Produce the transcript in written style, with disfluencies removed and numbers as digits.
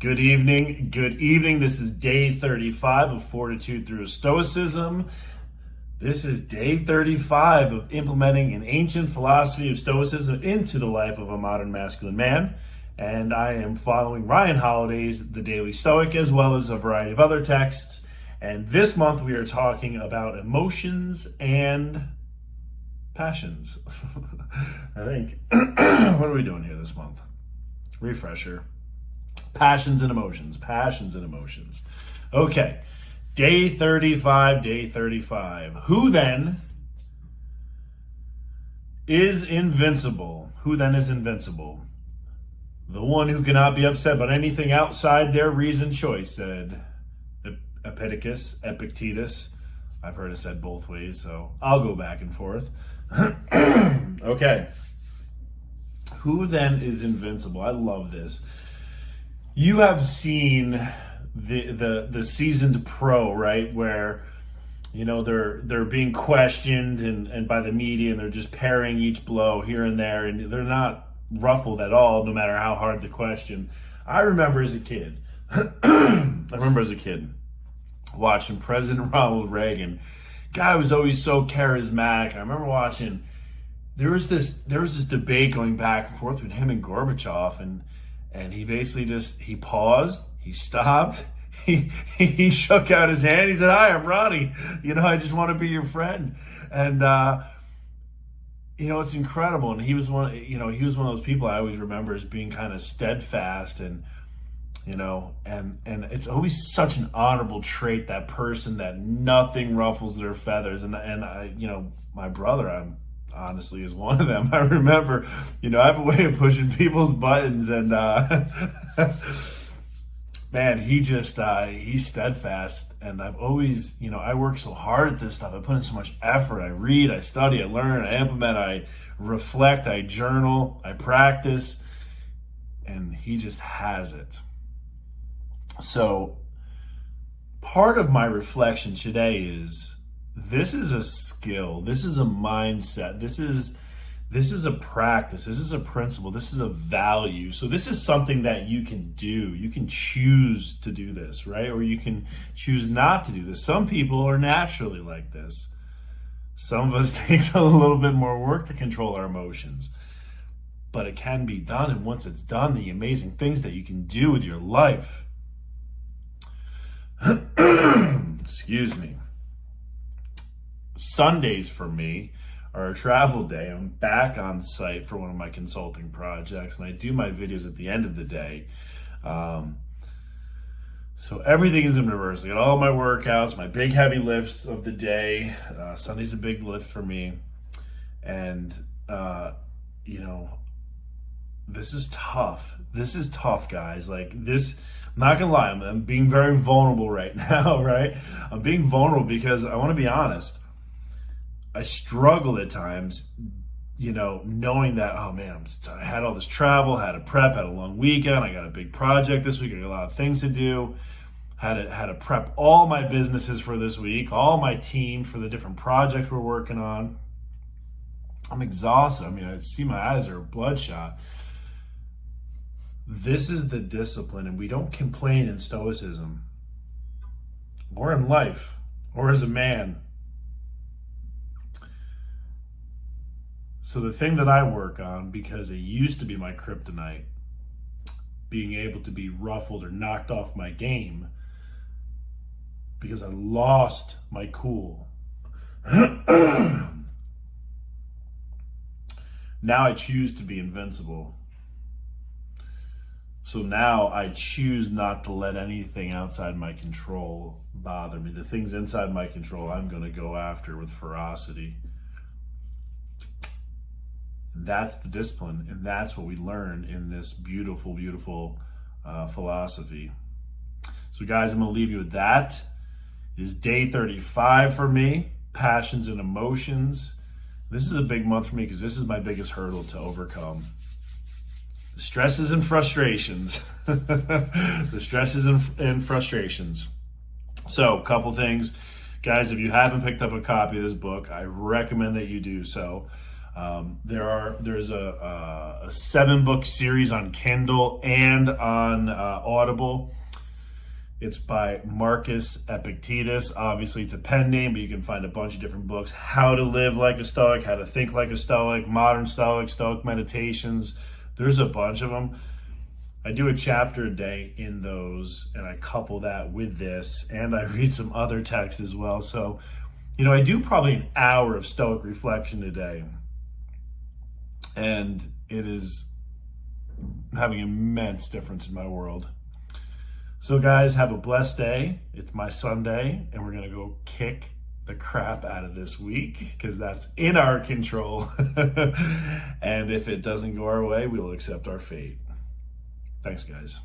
Good evening. Good evening. This is day 35 of Fortitude through Stoicism. This is day 35 of implementing an ancient philosophy of Stoicism into the life of a modern masculine man. And I am following Ryan Holiday's The Daily Stoic, as well as a variety of other texts. And this month we are talking about emotions and passions. I think. What are we doing here this month? Refresher. Passions and emotions. Okay. Day 35. Who then is invincible? The one who cannot be upset by anything outside their reasoned choice, said Epictetus. I've heard it said both ways, so I'll go back and forth. Okay. Who then is invincible? I love this. You have seen the seasoned pro, right? Where, you know, they're being questioned and by the media, and they're just parrying each blow here and there, and they're not ruffled at all, no matter how hard the question. I remember as a kid watching President Ronald Reagan. Guy was always so charismatic. I remember watching. There was this debate going back and forth with him and Gorbachev, and he basically he paused, he stopped, he shook out his hand, he said, "Hi, I'm Ronnie. I just want to be your friend." And it's incredible. And he was one of those people I always remember as being kind of steadfast and it's always such an honorable trait, that person that nothing ruffles their feathers. And I, my brother, honestly, is one of them. I remember, I have a way of pushing people's buttons, and man, he's steadfast. And I've always, I work so hard at this stuff. I put in so much effort. I read, I study, I learn, I implement, I reflect, I journal, I practice, and he just has it. So part of my reflection today is, this is a skill, this is a mindset, this is a practice, this is a principle, this is a value. So this is something that you can do. You can choose to do this, right? Or you can choose not to do this. Some people are naturally like this. Some of us takes a little bit more work to control our emotions. But it can be done, and once it's done, the amazing things that you can do with your life. Excuse me. Sundays for me are a travel day. I'm back on site for one of my consulting projects, and I do my videos at the end of the day. So everything is in reverse. I got all my workouts, my big heavy lifts of the day. Sunday's a big lift for me. And, this is tough. This is tough, guys. Like this, I'm not gonna lie, I'm being very vulnerable right now, right? I'm being vulnerable because I want to be honest. I struggle at times, knowing that, oh man, I had all this travel, had to prep, had a long weekend, I got a big project this week, I got a lot of things to do, had to prep all my businesses for this week, all my team for the different projects we're working on. I'm exhausted. I mean, I see my eyes are bloodshot. This is the discipline, and we don't complain in Stoicism or in life or as a man. So the thing that I work on, because it used to be my kryptonite, being able to be ruffled or knocked off my game because I lost my cool. Now I choose to be invincible. So now I choose not to let anything outside my control bother me. The things inside my control, I'm going to go after with ferocity. That's the discipline, and that's what we learn in this beautiful, beautiful philosophy. So guys, I'm going to leave you with that. It is day 35 for me, passions and emotions. This is a big month for me because this is my biggest hurdle to overcome. The stresses and frustrations. The stresses and frustrations. So, a couple things. Guys, if you haven't picked up a copy of this book, I recommend that you do so. There's a 7-book series on Kindle and on Audible. It's by Marcus Epictetus. Obviously, it's a pen name, but you can find a bunch of different books. How to live like a Stoic, how to think like a Stoic, modern Stoic, Stoic meditations. There's a bunch of them. I do a chapter a day in those, and I couple that with this, and I read some other texts as well. So, I do probably an hour of Stoic reflection a day, and it is having an immense difference in my world. So guys, have a blessed day. It's my Sunday, and we're going to go kick the crap out of this week because that's in our control. And if it doesn't go our way, we will accept our fate. Thanks, guys.